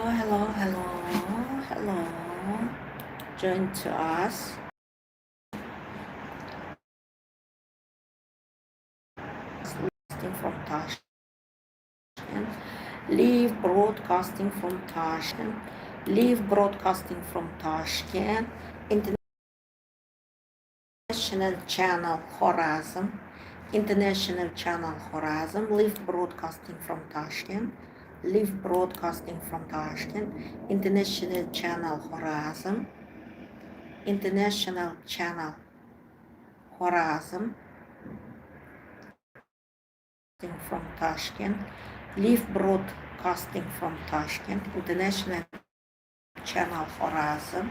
Hello. Join to us. Broadcasting from Tashkent. Live broadcasting from Tashkent. Live broadcasting from Tashkent. International channel Khorazm. International channel Khorazm. Live broadcasting from Tashkent. Live broadcasting from Tashkent. International channel Khorazm. International channel Khorazm from Tashkent. Live broadcasting from Tashkent. International channel Khorazm.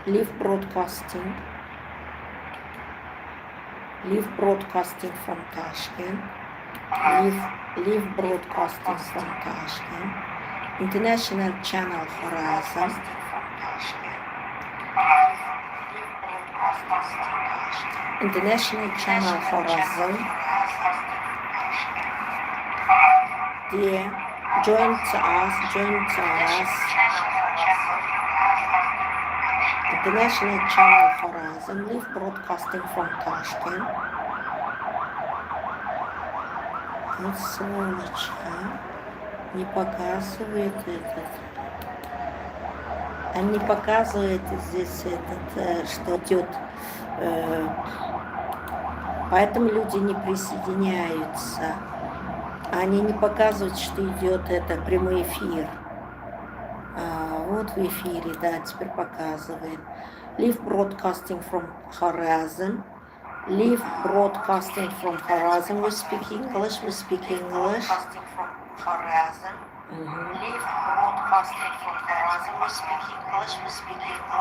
Live broadcasting. Live broadcasting from Tashkent. Live broadcasting from Tashkent. International channel Khorazm. International channel Khorazm. Dear, join to us. International channel Khorazm. Live broadcasting from Tashkent. Вот сволочь, не показывает этот. Он не показывает здесь этот, что идет. Поэтому люди не присоединяются. Они не показывают, что идет это прямой эфир. Вот в эфире, да, теперь показывает. Live broadcasting from Khorazm. Live broadcasting from Khorazm. We speak English. We speak English. Live broadcasting from Khorazm.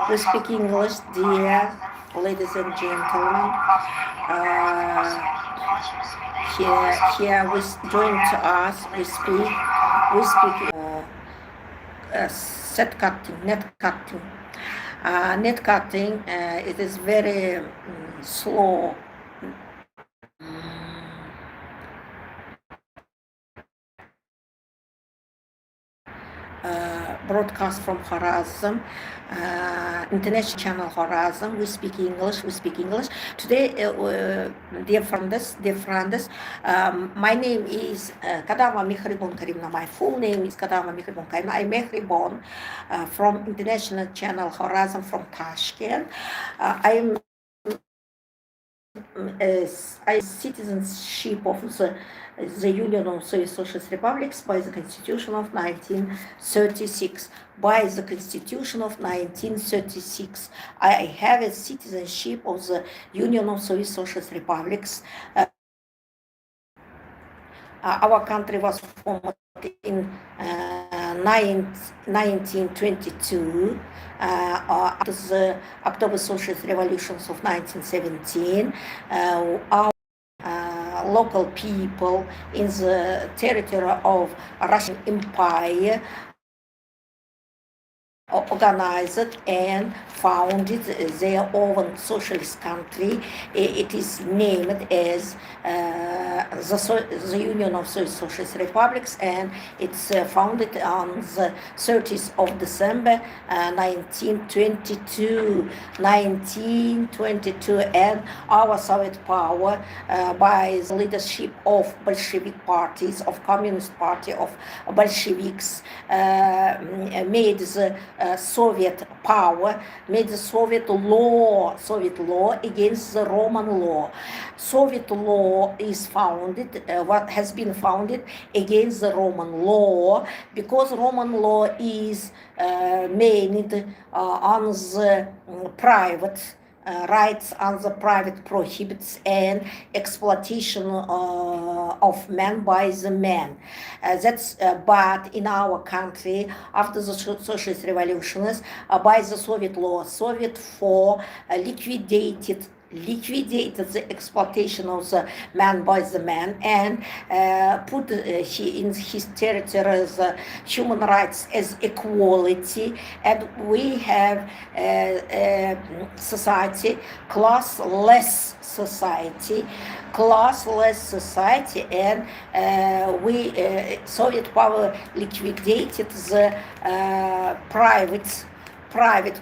We speak English, dear ladies and gentlemen. Here we join to us. We speak. Net cutting. Net cutting. It is very slow. Broadcast from Khorazm, international channel Khorazm. We speak English. Today, dear friends, my name is Kadava Mihribon Karimna. My full name is Kadava Mihribon Karimna. I'm Mihribon from international channel Khorazm from Tashkent. I'm citizenship of the Union of Soviet Socialist Republics by the Constitution of 1936. By the Constitution of 1936, I have a citizenship of the Union of Soviet Socialist Republics. Our country was formed in 1922 after the October Socialist Revolutions of 1917. Our local people in the territory of Russian Empire organized and founded their own socialist country. It is named as the Union of Soviet Socialist Republics, and it's founded on the 30th of December 1922, and our Soviet power by the leadership of Bolshevik parties, of Communist Party, of Bolsheviks, made the Soviet power, made the Soviet law against the Roman law. Soviet law is founded, what has been founded against the Roman law, because Roman law is made on the private rights, on the private prohibits and exploitation of man by the man. But in our country, after the socialist revolutions, by the Soviet law, Soviet 4 liquidated liquidated the exploitation of the man by the man and put in his territory the human rights as equality, and we have society, classless society, and Soviet power liquidated the private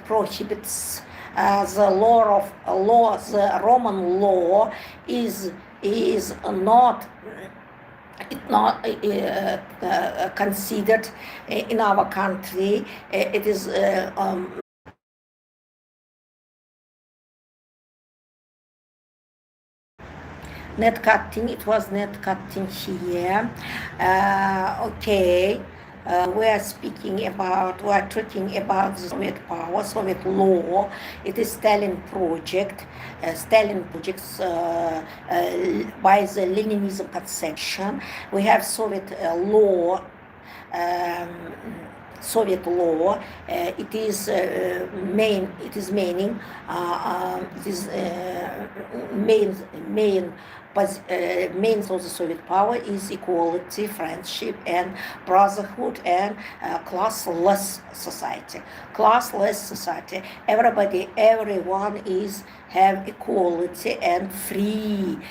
prohibits the the Roman law is not considered in our country. It is net cutting. It was net cutting here. Okay. We are talking about the Soviet power, Soviet law. It is Stalin projects by the Leninism conception. We have Soviet law. Soviet law. It is main of the Soviet power is equality, friendship, and brotherhood, and classless society. Classless society. Everyone have equality and freedom.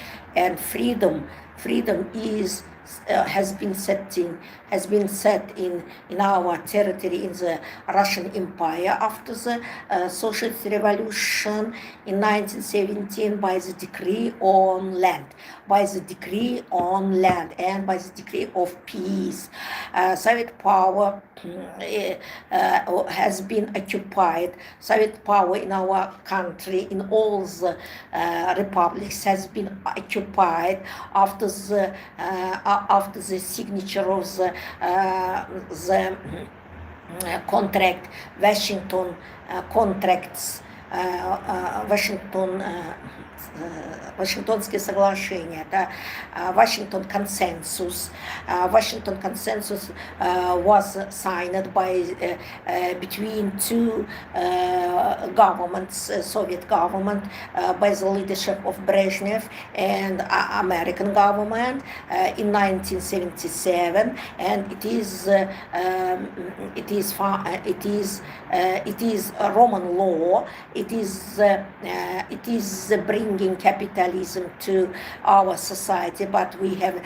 Freedom is has been set in our territory in the Russian Empire after the Socialist Revolution in 1917 by the decree on land, and by the decree of peace. Soviet power has been occupied. Soviet power in our country, in all the republics, has been occupied after the signature of the contract, Washington contracts, Washingtonские соглашения, Washington Consensus. Washington Consensus was signed by between two governments, Soviet government by the leadership of Brezhnev and American government in 1977, and it is a Roman law. It is bringing capitalism to our society, but we have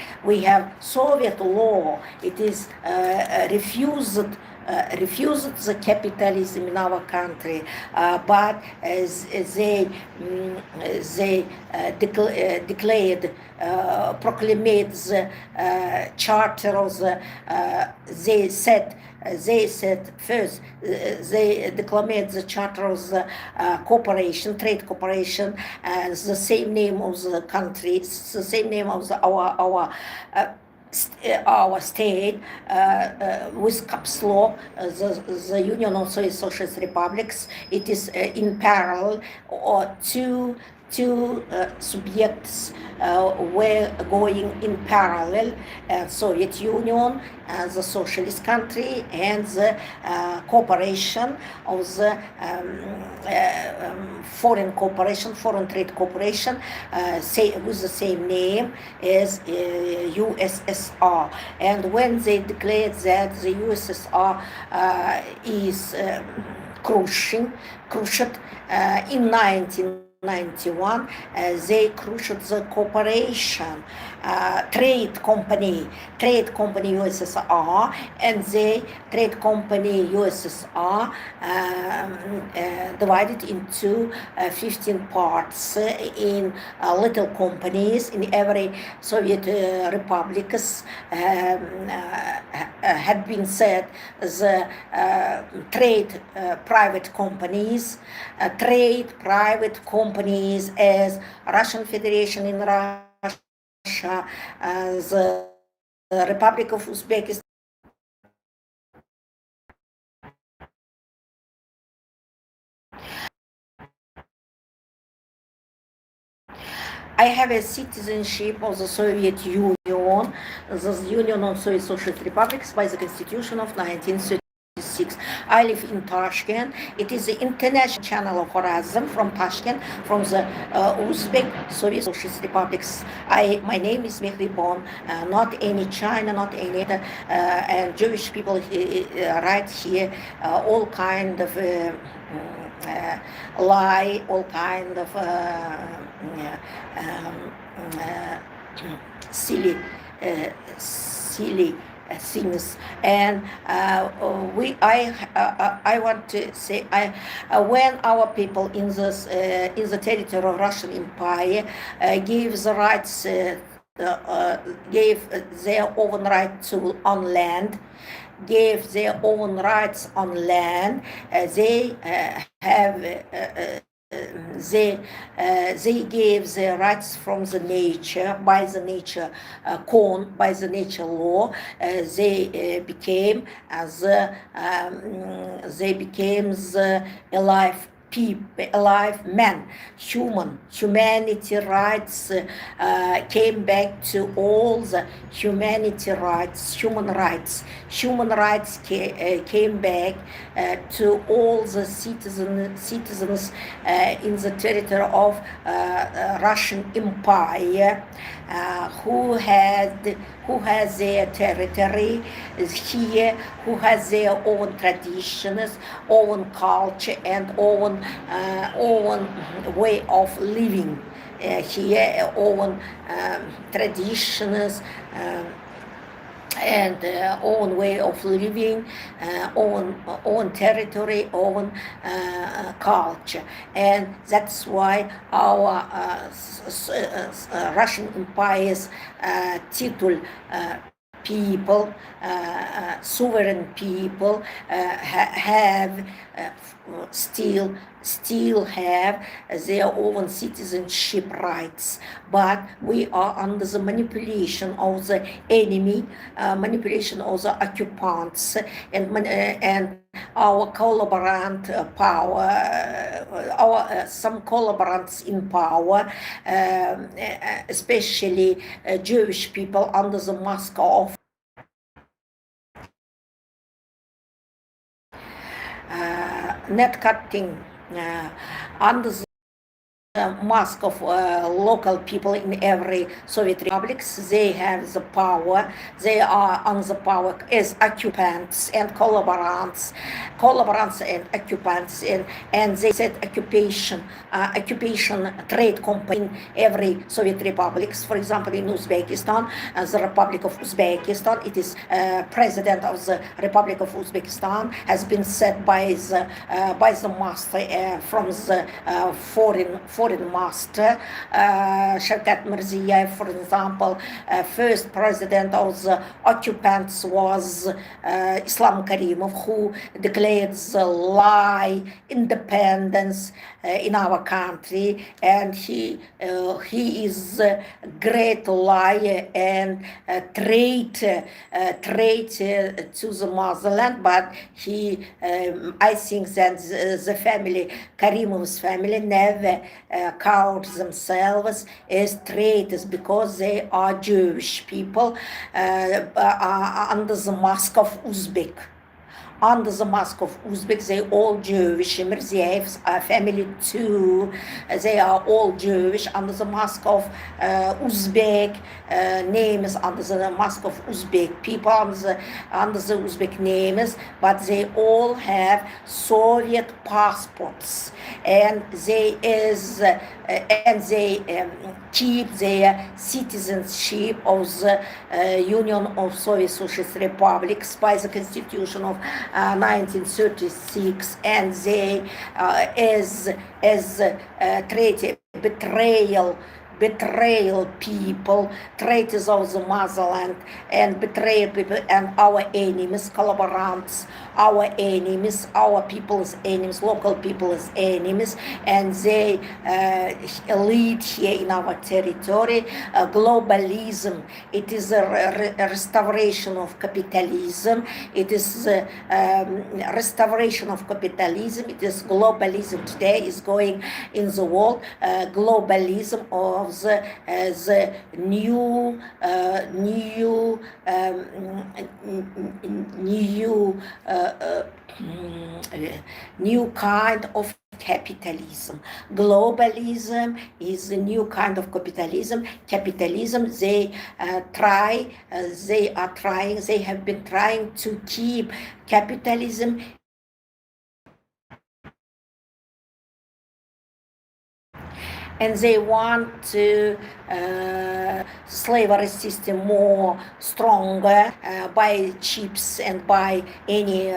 Soviet law. It is refused the capitalism in our country, but they declared, proclaimed the charter of the. They said first, they declared the charter of the cooperation, trade cooperation, the same name of the country, the same name of our state, with caps lock, the Union of Soviet Socialist Republics. It is in parallel, or two subjects were going in parallel: Soviet Union, the socialist country, and the cooperation of the foreign trade cooperation, with the same name as USSR. And when they declared that the USSR is crushed in 1991, they crushed the cooperation, trade company USSR, and the trade company USSR divided into 15 parts in little companies. In every Soviet republics had been said the trade private companies as Russian Federation in Russia, the Republic of Uzbekistan. I have a citizenship of the Soviet Union, the Union of Soviet Socialist Republics, by the Constitution of 1936. I live in Tashkent. It is the international channel of Khorazm from Tashkent, from the Uzbek Soviet Socialist Republics. My name is Mehribon, not any China, not any and Jewish people right here, all kind of lie, all kind of silly things, and I want to say, when our people in the territory of Russian Empire gave the rights, gave their own right on land, gave their own rights on land, they gave their rights from the nature, by the nature by the nature law. They became the alive people, alive man, humanity rights came back to all the humanity rights, human rights came back to all the citizens in the territory of Russian Empire, who has their territory here, who has their own traditions, own culture, and own way of living here, own traditions, and own way of living, own territory, own culture. And that's why our Russian Empire's title, people, sovereign people, have still have their own citizenship rights, but we are under the manipulation of the enemy, manipulation of the occupants, and our collaborant power, some collaborants in power, especially Jewish people, under the mask of net cutting, under the mask of local people in every Soviet republics. They have the power, they are on the power as occupants and collaborants and occupants, and they said occupation trade company in every Soviet republics. For example, in Uzbekistan, the Republic of Uzbekistan, it is president of the Republic of Uzbekistan has been set by the master from the foreign master, Shavkat Mirziyoyev, for example. First president of the occupants was Islam Karimov, who declared the lie independence in our country, and he is a great liar and traitor to the motherland. But I think that the family, Karimov's family, never count themselves as traitors, because they are Jewish people under the mask of Uzbek. Under the mask of Uzbek, they all Jewish. Mirziyoyev's family too, they are all Jewish under the mask of Uzbek names, under the mask of Uzbek people, under the Uzbek names, but they all have Soviet passports, and they keep their citizenship of the Union of Soviet Socialist Republics by the Constitution of 1936, and they as betrayal people, traitors of the motherland, and betrayal people, and our enemies, collaborants, our enemies, our people's enemies, local people's enemies, and they lead here in our territory globalism. It is a restoration of capitalism. It is restoration of capitalism. It is globalism. Today is going in the world globalism, or of the new new kind of capitalism. Globalism is a new kind of capitalism. They have been trying to keep capitalism and they want to slavery system more stronger by chips and by any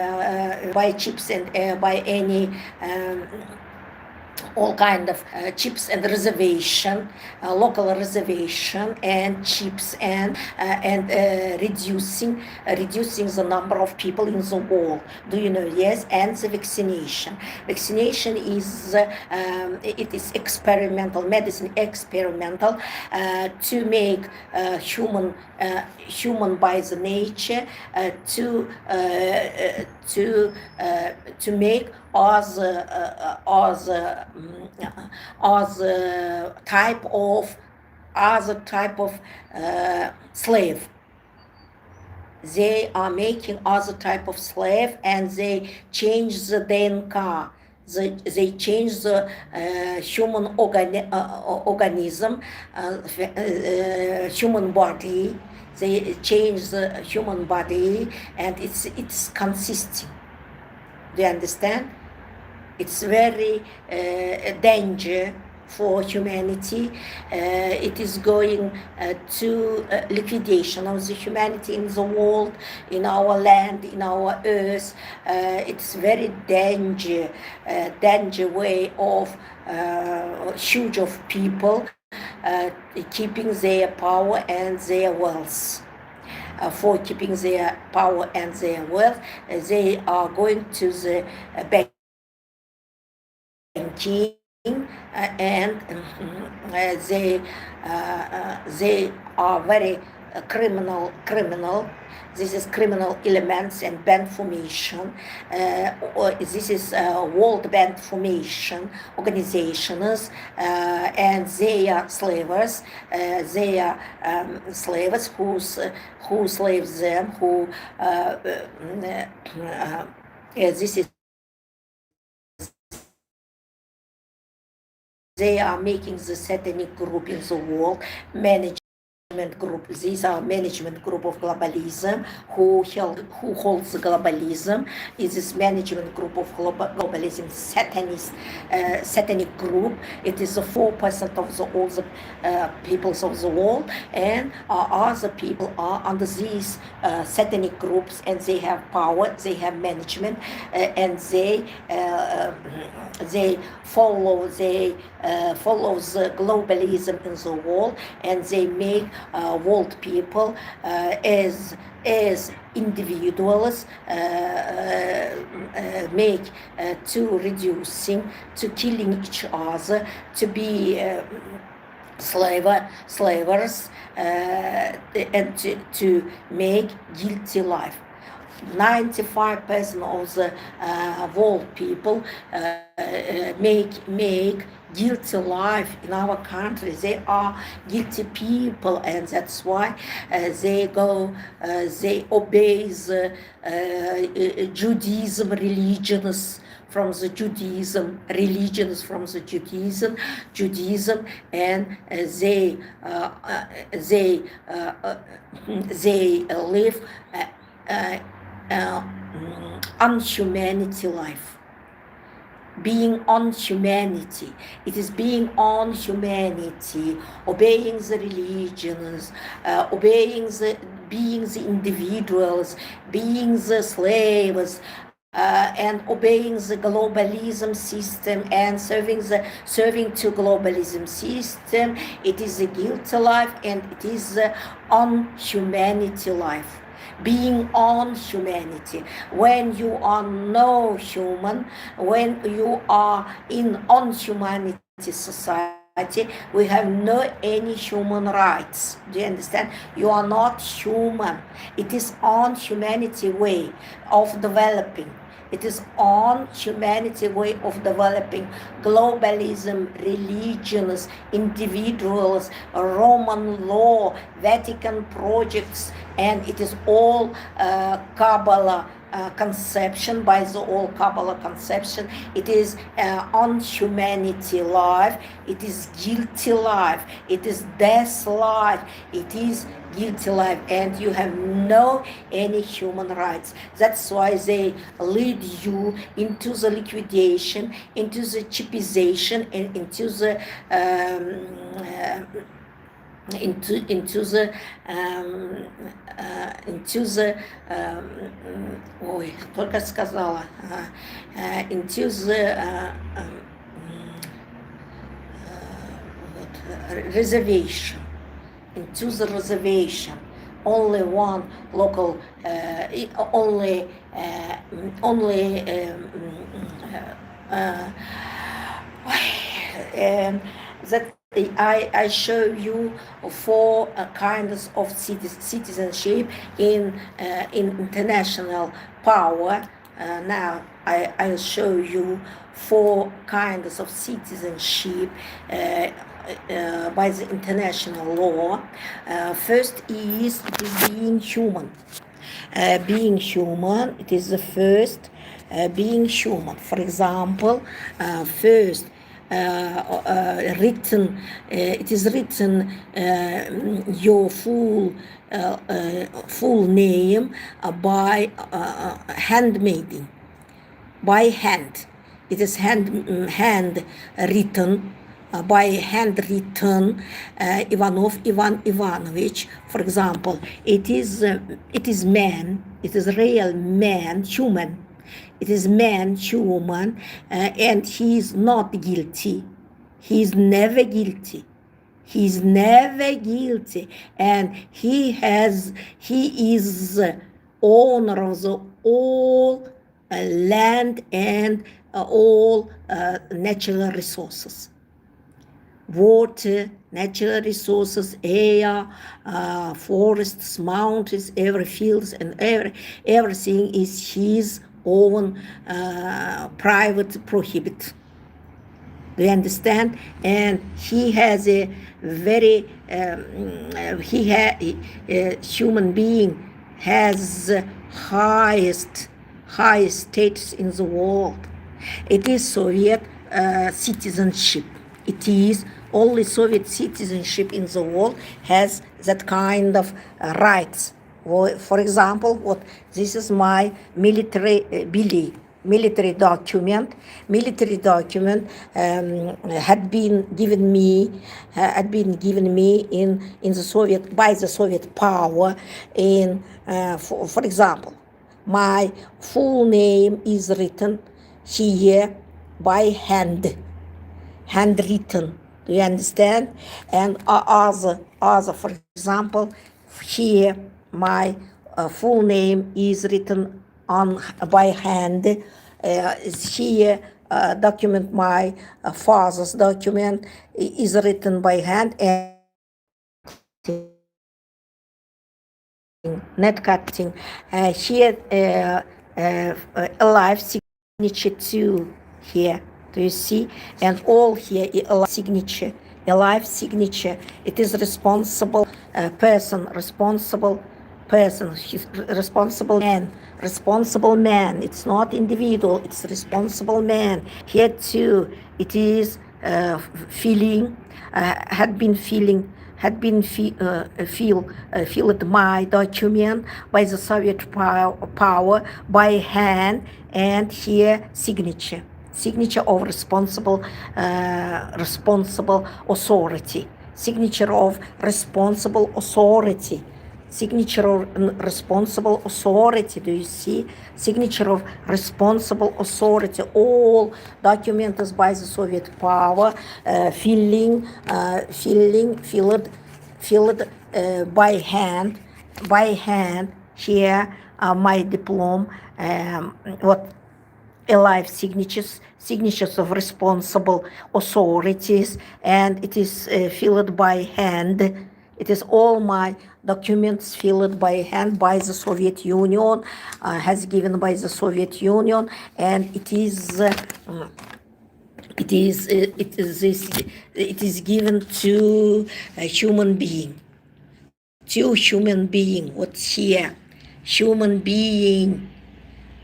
all kind of chips and reservation, local reservation and chips and reducing the number of people in the world. Do you know? Yes, and the vaccination. Vaccination is it is experimental medicine, experimental to make human by the nature to make other type of slave. They are making other type of slave, and they change the DNK. They change the human organism, human body. They change the human body, and it's consistent. Do you understand? It's very danger for humanity. It is going to liquidation of the humanity in the world, in our land, in our earth. It's very danger way of huge of people keeping their power and their wealth. For keeping their power and their wealth, they are going to the banking, and they are very criminal. This is criminal elements and band formation. This is world band formation organizations, and they are slavers. They are slavers who slaves them. This is. They are making the satanic group in the world management group. These are management group of globalism who holds globalism. Is this management group of globalism satanic group? It is 4% of all the peoples of the world, and other people are under these satanic groups, and they have power, they have management, and they follow the globalism in the world, and they make world people as individuals, make to reducing, to killing each other, to be slavers, and to make guilty life. 95% of the world people make guilty life in our country. They are guilty people, and that's why they obey the Judaism religions from the Judaism, and they live unhumanity life. Being on humanity, it is being on humanity, obeying the religions, being the individuals, being the slaves, and obeying the globalism system and serving to globalism system. It is a guilty life, and it is the unhumanity life. Being on humanity. When you are no human, when you are in unhumanity society, we have no any human rights. Do you understand? You are not human. It is on humanity way of developing. It is on humanity way of developing globalism, religions, individuals, Roman law, Vatican projects, and it is all Kabbalah conception, by the all Kabbalah conception. It is on humanity life, it is guilty life, it is death life, it is guilty life, and you have no any human rights. That's why they lead you into the liquidation, into the chipization, and into the ой, только сказала, into the reservation, into the reservation. Only one local, only that I show you four kinds of citizenship in international power. Now I'll show you four kinds of citizenship by the international law. First is being human. Being human, it is the first being human. For example, first written, it is written your full name by handmaking, by hand. It is hand written. By handwritten, Ivanov Ivan Ivanovich, for example, it is man, it is real man, human. It is man, human, and he is not guilty. He is never guilty. He is never guilty, and he is owner of the all land and all natural resources. Water, natural resources, air, forests, mountains, every fields, and everything is his own private prohibit. Do you understand? And he has a very human being has highest status in the world. It is Soviet citizenship. It is only Soviet citizenship in the world has that kind of rights. For example, this is my military document. Military document had been given me in the Soviet by the Soviet power. In for example, my full name is written here by handwritten. Do you understand? And other, for example, here my full name is written on by hand. Here document, my father's document is written by hand, and net cutting. Here a live signature too here. Do you see? And all here a live signature. A live signature. It is responsible person. He's responsible man. Responsible man. It's not individual. It's responsible man. Here too, it is filled my document by the Soviet power by hand, and here signature of responsible authority. Signature of responsible authority. Signature of responsible authority. Do you see? Signature of responsible authority. All documents by the Soviet power, filled by hand. Here my diploma. Alive signatures of responsible authorities, and it is filled by hand. It is all my documents filled by hand by the Soviet Union, has given by the Soviet Union, and it is given to a human being. To human being. What's here? Human being.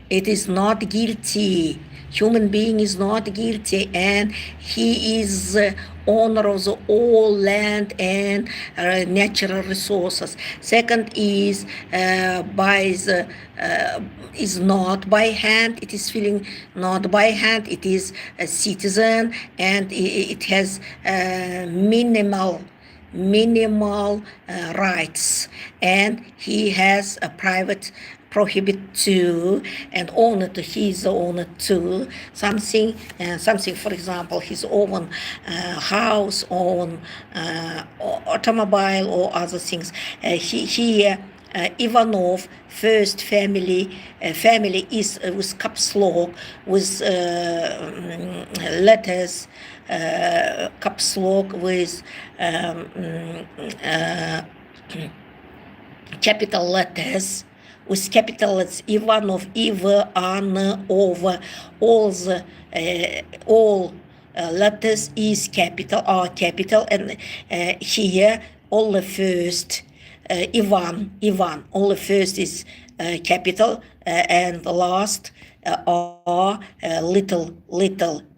It is not guilty. Human being is not guilty, and he is owner of the all land and natural resources. Second is is not by hand. It is feeling not by hand. It is a citizen, and it has minimal rights, and he has a private prohibit too, and owner to his owner too. Something, for example, his own house, own automobile, or other things. Ivanov first family is with caps lock, with letters, caps lock, with capital letters, with capital letters. Ivanov, Ivan, over all letters is capital, are capital, and here all the first Ivan, all the first is capital, and the last are little,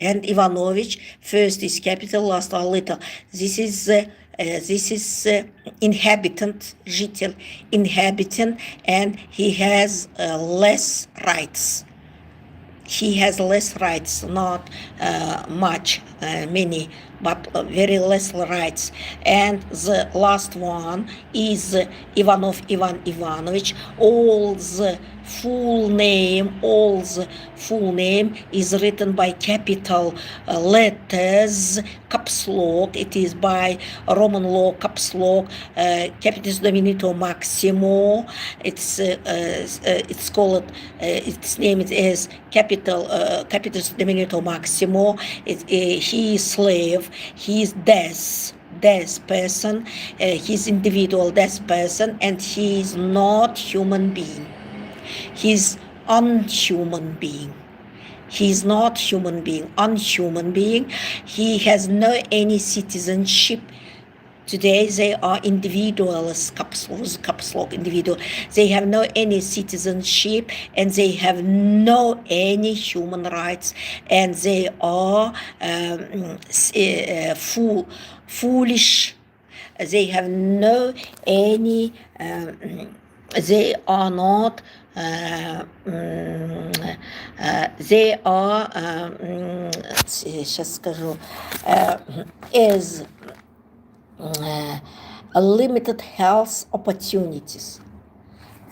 and Ivanovich, first is capital, last are little. This is inhabitant, житель, inhabitant, and he has less rights. He has less rights, not much, many, but very less rights. And the last one is Ivanov Ivan Ivanovich. All the full name is written by capital letters, caps lock. It is by Roman law, caps lock, capitis dominito maximo. It's called, its name is capitis dominito maximo. He is slave, he is death person, he's individual death person, and he is not human being. He's unhuman being. He is not human being, unhuman being. He has no any citizenship. Today they are individuals, caps lock, individual. They have no any citizenship, and they have no any human rights, and they are foolish. They have no any. They are not. They are. Сейчас скажу. Is limited health opportunities.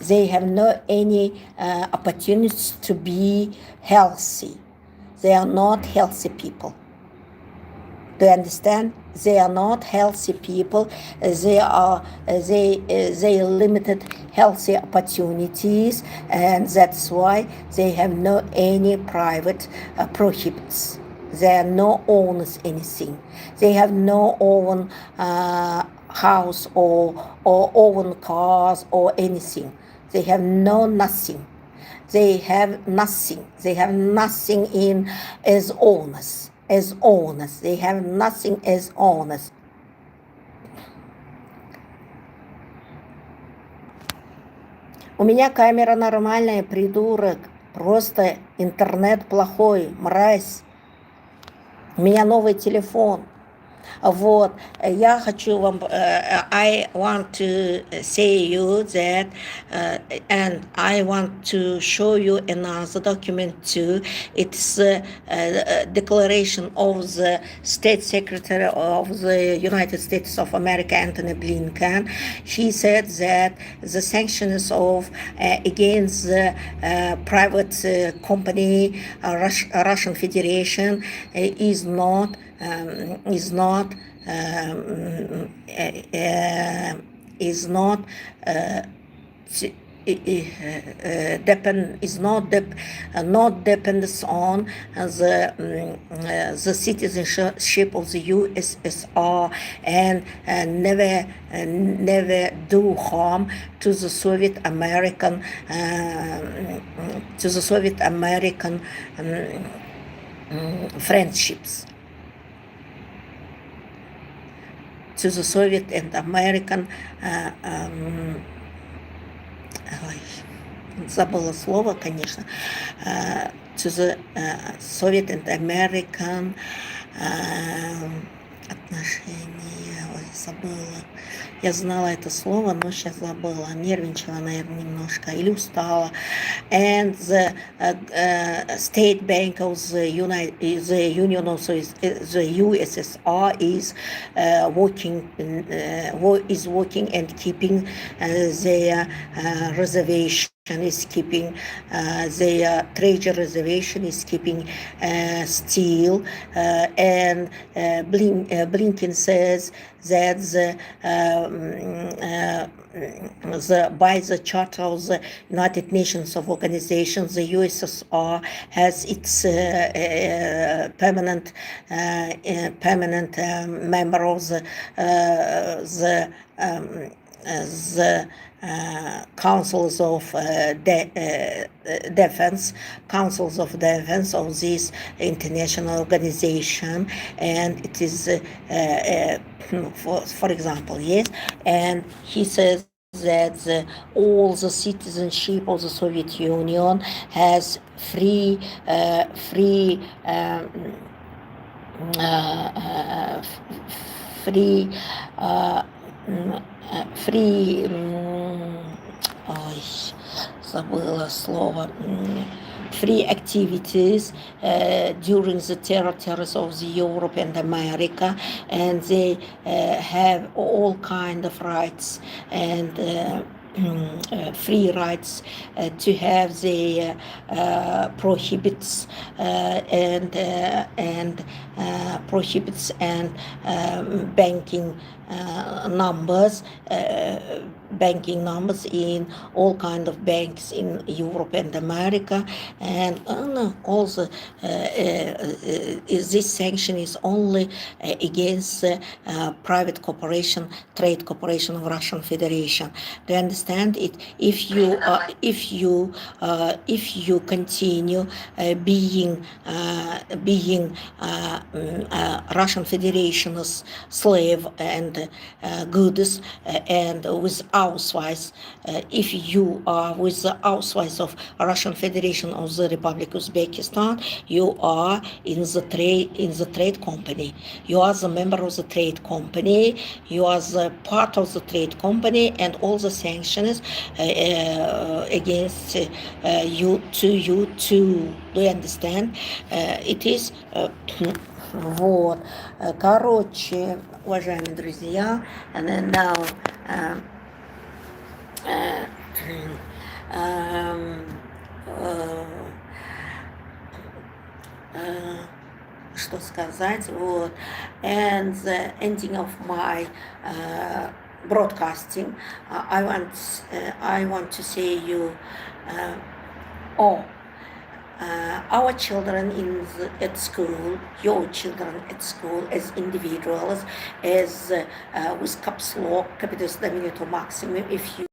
They have no any opportunities to be healthy. They are not healthy people. Do you understand? They are not healthy people. They are they limited healthy opportunities, and that's why they have no any private prohibits. They are no owners anything. They have no own house or own cars or anything. They have nothing. They have nothing. They have nothing in as owners. They have nothing as owners. У меня камера нормальная, придурок. Просто интернет плохой, мразь. У меня новый телефон. Вот, я хочу вам, I want to say you that, and I want to show you another document too. It's a declaration of the State Secretary of the United States of America, Anthony Blinken. He said that the sanctions of against the private company, Russian Federation, is not not depends on the citizenship of the USSR, and never do harm to the Soviet American friendships, to the Soviet and American забыла слово, конечно, to the Soviet and American отношения, забыла. Я знала это слово, но сейчас забыла. Нервничала, наверное, немножко или устала. And the State Bank of the Union of the USSR is working and keeping their reservation. Is keeping their treasury reservation is keeping still, and Blinken says that by the Charter of the United Nations of Organizations, the USSR has its permanent member of the councils of defense of this international organization, and it is for example, yes, and he says that all the citizenship of the Soviet Union has free забыла слово, free activities during the territories of the Europe and America, and they have all kind of rights and free rights to have the prohibits and banking numbers in all kind of banks in Europe and America, and also this sanction is only against private corporation, trade corporation of Russian Federation. Do you understand it? If you continue being Russian Federation's slave and goods, and with ausweis, if you are with the ausweis of Russian Federation of the Republic of Uzbekistan, you are in the trade company. You are the member of the trade company. You are the part of the trade company, and all the sanctions against you too. Do you understand? It is вот. Короче, уважаемые друзья, now что сказать, вот, and the ending of my broadcasting, I want to say you, our children at school, your children at school, as individuals, as with caps lock, capitis diminutum maximum, if you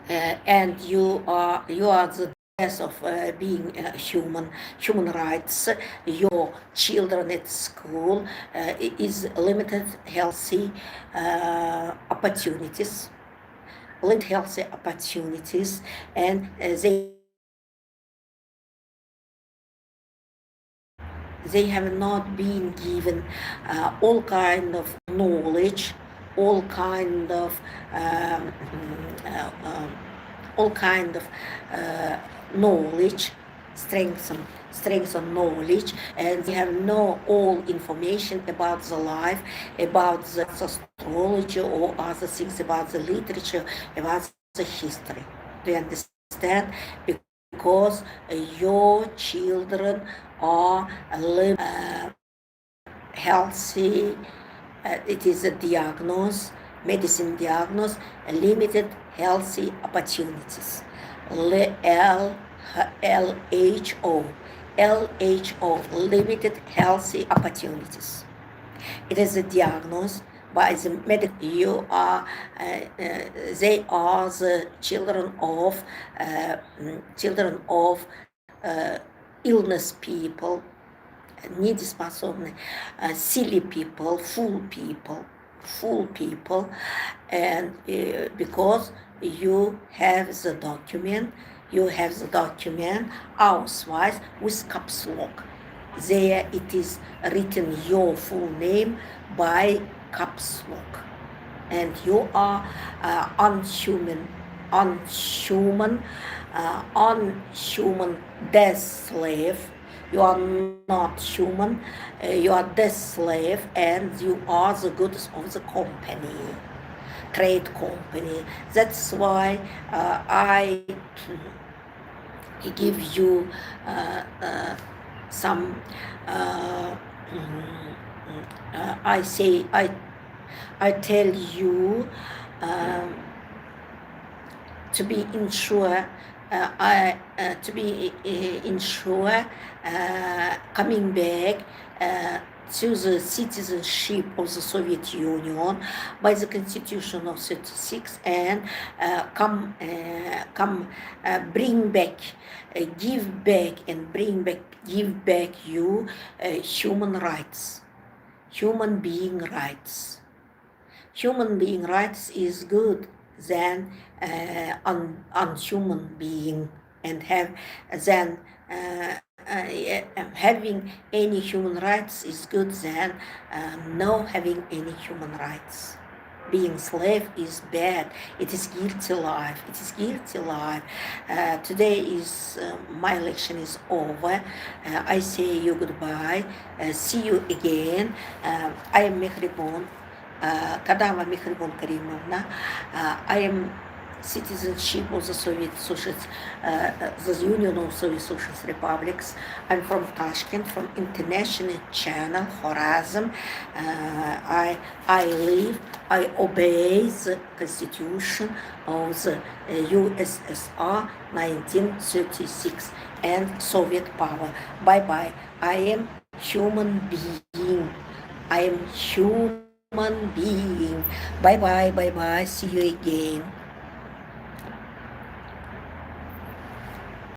and you are the best of being human rights. Your children at school is limited healthy opportunities, and they have not been given all kind of knowledge, all kind of knowledge, strengthen knowledge, and they have no all information about the life, about the astrology or other things, about the literature, about the history. Do you understand? Because your children are healthy, it is a diagnosis, medicine diagnosis, limited healthy opportunities. LHO, limited healthy opportunities. It is a diagnosis by the medical. They are the children of illness people, недееспособны, silly people, fool people, and because you have the document, Ausweis with caps lock. There it is written your full name by caps lock, and you are unhuman death slave. You are not human, you are death slave, and you are the goods of the company, trade company. That's why I give you some, I tell you to be insured, coming back to the citizenship of the Soviet Union by the Constitution of 36, and bring back, give back you human rights, human being rights. Human being rights is good than unhuman being, and having any human rights is good than no having any human rights. Being slave is bad. It is guilty life. Today is my lecture is over. I say you goodbye. See you again. I am Mehriban. Kadama Mehriban Karimovna. I am Citizenship of the Soviet Socialist, the Union of Soviet Socialist Republics. I'm from Tashkent, from international channel Khorazm. I obey the Constitution of the USSR 1936 and Soviet power. Bye-bye. I am human being. Bye-bye. See you again.